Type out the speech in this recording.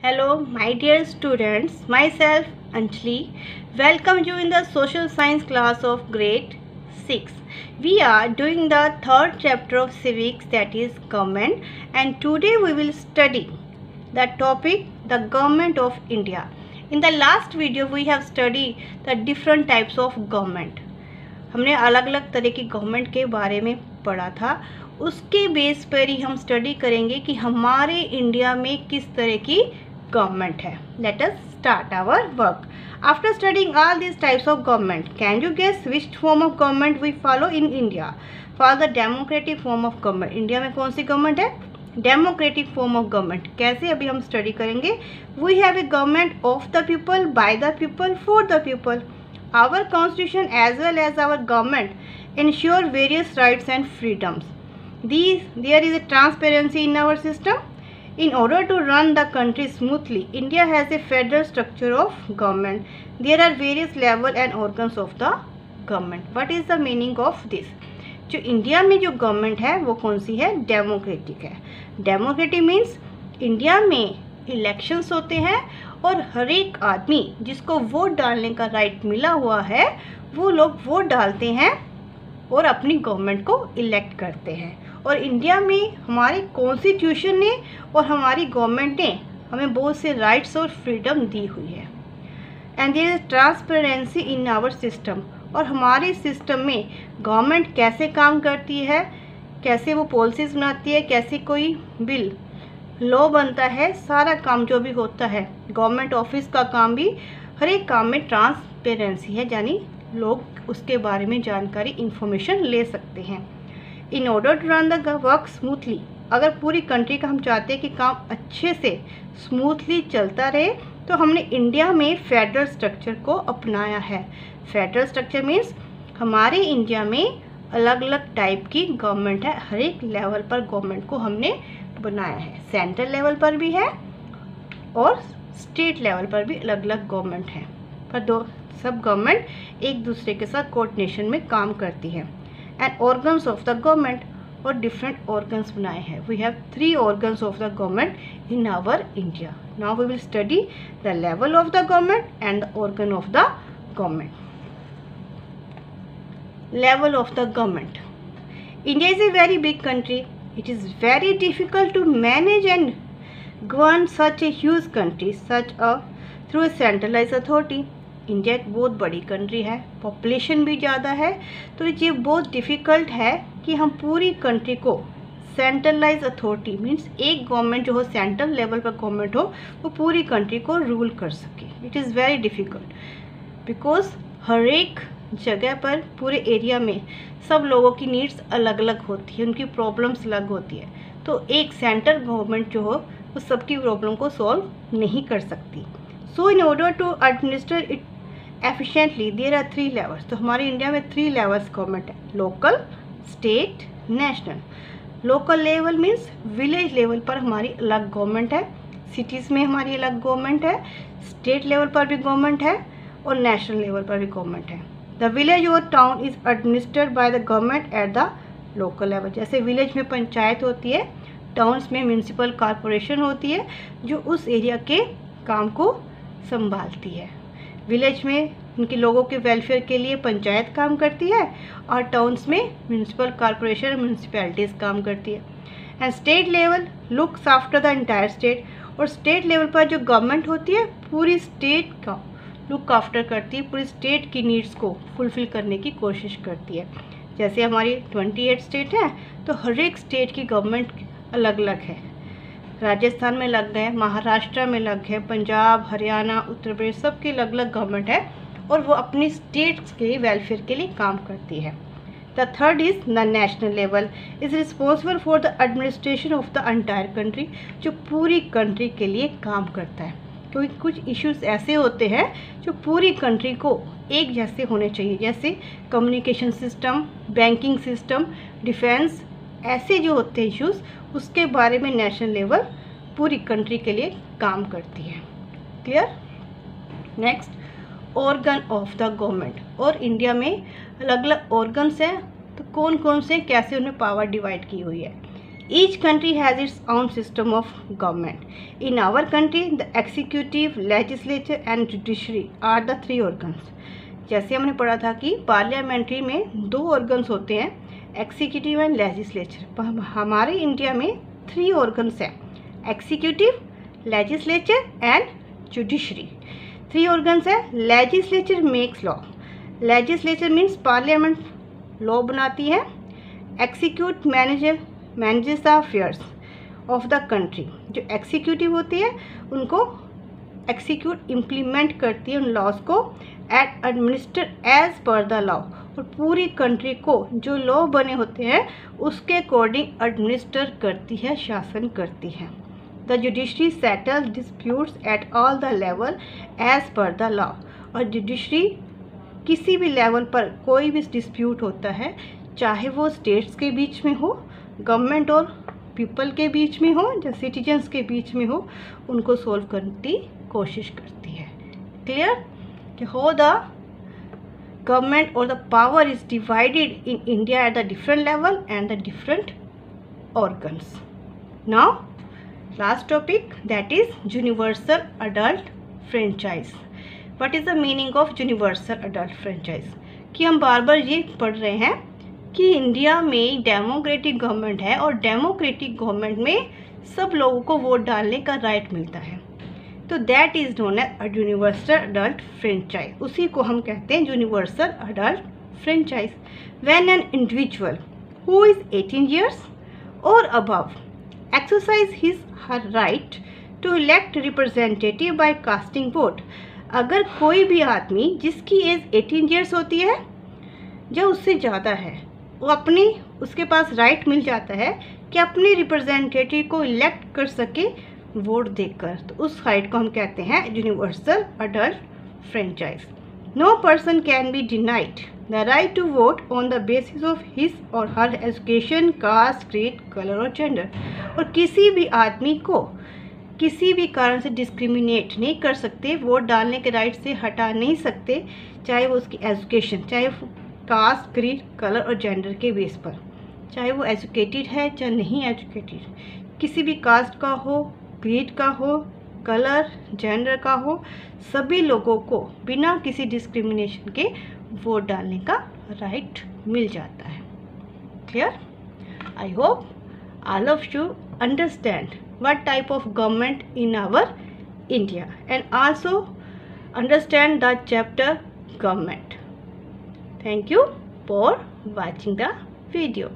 Hello, my dear students. Myself, Anjali. Welcome you in the social science class of grade 6. We are doing the third chapter of civics, that is government, and today we will study the topic the government of India. In the last video we have studied the different types of government. हमने अलग अलग तरह की government के बारे में पढ़ा था. उसके बेस पर ही हम स्टडी करेंगे कि हमारे इंडिया में किस तरह की गवर्नमेंट है. Let us start our work. After studying all this types of government, can you guess which form of government we follow in India? For the democratic form of government. India में कौन सी government है? Democratic form of government. कैसे, अभी हम study करेंगे. We have a government of the people, by the people, for the people. Our constitution as well as our government ensure various rights and freedoms. There is a transparency in our system. In order to run the country smoothly, India has a federal structure of government. There are various levels and organs of the government. What is the meaning of this? जो India में जो government है वो कौन सी है? Democratic है. Democratic means India में elections होते हैं और हर एक आदमी जिसको वोट डालने का राइट मिला हुआ है वो लोग वोट डालते हैं और अपनी गवर्नमेंट को इलेक्ट करते हैं. और इंडिया में हमारे कॉन्स्टिट्यूशन ने और हमारी गवर्नमेंट ने हमें बहुत से राइट्स और फ्रीडम दी हुई है. And there is transparency in our system. और हमारे सिस्टम में गवर्नमेंट कैसे काम करती है, कैसे वो पॉलिसीज़ बनाती है, कैसे कोई बिल लॉ बनता है, सारा काम जो भी होता है गवर्नमेंट ऑफिस का काम भी, हर एक काम में ट्रांसपेरेंसी है, यानी लोग उसके बारे में जानकारी इंफॉर्मेशन ले सकते हैं. In order to run the work smoothly, अगर पूरी कंट्री का हम चाहते हैं कि काम अच्छे से स्मूथली चलता रहे तो हमने इंडिया में फेडरल स्ट्रक्चर को अपनाया है. फेडरल स्ट्रक्चर मीन्स हमारे इंडिया में अलग अलग टाइप की गवर्नमेंट है, हर एक लेवल पर गवर्नमेंट को हमने बनाया है. सेंट्रल लेवल पर भी है और स्टेट लेवल पर भी अलग अलग गवर्नमेंट है, पर दो सब गवर्नमेंट एक दूसरे के साथ कोऑर्डिनेशन में काम करती है. And organs of the government, और डिफरेंट ऑर्गन्स बनाए हैं. We have 3 organs of the government in our India. Now we will study the level of the government and the organ of the government. Level of the government. India is a very big country. It is very difficult to manage and govern such a huge country through a centralized authority. India एक बहुत बड़ी country है, population भी ज़्यादा है, तो ये बहुत डिफ़िकल्ट है कि हम पूरी कंट्री को सेंट्रलाइज अथॉरिटी मीन्स एक गवर्नमेंट जो हो, सेंट्रल लेवल पर गवर्नमेंट हो, वो पूरी कंट्री को रूल कर सके. It is very difficult because हर एक जगह पर पूरे एरिया में सब लोगों की नीड्स अलग अलग होती है, उनकी प्रॉब्लम्स अलग होती है. तो एक सेंट्रल गवर्नमेंट जो हो वो सबकी प्रॉब्लम को सॉल्व नहीं कर सकती. So in order to administer it efficiently there are 3 levels. तो हमारे इंडिया में 3 लेवल्स गवर्नमेंट है: local, state, national. Local level means village level पर हमारी अलग गवर्नमेंट है, सिटीज़ में हमारी अलग गवर्नमेंट है, स्टेट लेवल पर भी गवर्नमेंट है और नेशनल लेवल पर भी गवर्नमेंट है. द विलेज और town is administered by the government at the local level. जैसे विलेज में पंचायत होती है, टाउन्स में म्यूनिसिपल कॉरपोरेशन होती है जो उस एरिया के काम को संभालती है. विलेज में उनके लोगों के वेलफेयर के लिए पंचायत काम करती है और टाउन्स में म्यूनिसिपल कॉरपोरेशन म्यूनिसिपैलिटीज़ काम करती है. And state level looks after the entire state. और स्टेट लेवल पर जो गवर्नमेंट होती है पूरी स्टेट का लुक आफ्टर करती है, पूरी स्टेट की नीड्स को फुलफ़िल करने की कोशिश करती है. जैसे हमारी 28 स्टेट हैं तो हर एक स्टेट की गवर्नमेंट अलग अलग है. राजस्थान में अलग है, महाराष्ट्र में अलग है, पंजाब, हरियाणा, उत्तर प्रदेश, सबकी अलग अलग गवर्नमेंट है और वो अपनी स्टेट्स के वेलफेयर के लिए काम करती है. The third is the national level is responsible for the administration of the entire country, जो पूरी कंट्री के लिए काम करता है. क्योंकि कुछ इश्यूज ऐसे होते हैं जो पूरी कंट्री को एक जैसे होने चाहिए, जैसे communication system, banking system, defence, ऐसे जो होते हैं इश्यूज, उसके बारे में नेशनल लेवल पूरी कंट्री के लिए काम करती है. Clear? Next, organ of the government. और इंडिया में अलग अलग ऑर्गन्स हैं, तो कौन कौन से, कैसे उनमें पावर डिवाइड की हुई है. Each country has its own system of government. In our country, the executive, legislature and judiciary are the three organs. जैसे हमने पढ़ा था कि पार्लियामेंट्री में दो ऑर्गन्स होते हैं, एक्सिक्यूटिव एंड लेजिस्लेचर. हमारे इंडिया में थ्री ऑर्गन्स हैं, executive, legislature and judiciary. Three organs है. Legislature makes law. Legislature means parliament law बनाती है. Execute manages the affairs of the country. जो एक्सिक्यूटिव होती है उनको एक्सिक्यूट इम्प्लीमेंट करती है उन लॉज को, and administer as per the law. और पूरी कंट्री को जो लॉ बने होते हैं उसके अकॉर्डिंग एडमिनिस्टर करती है, शासन करती है. The judiciary settles disputes at all the level as per the law. और जुडिशरी किसी भी लेवल पर कोई भी डिस्प्यूट होता है, चाहे वो स्टेट्स के बीच में हो, गवर्नमेंट और पीपल के बीच में हो, या सिटीजन्स के बीच में हो, उनको सोल्व करने की कोशिश करती है. क्लियर कि हो द गवर्नमेंट और the power is divided in India at the different level and the different organs. Now last topic, that is universal adult franchise. What is the meaning of universal adult franchise? कि हम बार बार ये पढ़ रहे हैं कि India में democratic government है और डेमोक्रेटिक गवर्नमेंट में सब लोगों को वोट डालने का राइट मिलता है. तो that is known as universal adult franchise. उसी को हम कहते हैं universal adult franchise. When an individual who is 18 years और above exercise his her right to elect representative by casting vote. अगर कोई भी आदमी जिसकी एज 18 years होती है या उससे ज़्यादा है, वो उसके पास राइट मिल जाता है कि अपने रिप्रेजेंटेटिव को इलेक्ट कर सके वोट देकर. तो उस राइट को हम कहते हैं universal adult franchise. No person can be denied the right to vote on the basis of his और her education, caste, creed, colour और जेंडर. और किसी भी आदमी को किसी भी कारण से डिस्क्रिमिनेट नहीं कर सकते, वोट डालने के राइट से हटा नहीं सकते, चाहे वो उसकी एजुकेशन, चाहे कास्ट, क्रीड, कलर और जेंडर के बेस पर, चाहे वो एजुकेटेड है चाहे नहीं एजुकेटेड, किसी भी कास्ट का हो, क्रीड का हो, कलर, जेंडर का हो, सभी लोगों को बिना किसी डिस्क्रिमिनेशन के वोट डालने का राइट मिल जाता है. Clear? I hope all of you understand what type of government in our India and also understand the chapter government. Thank you for watching the video.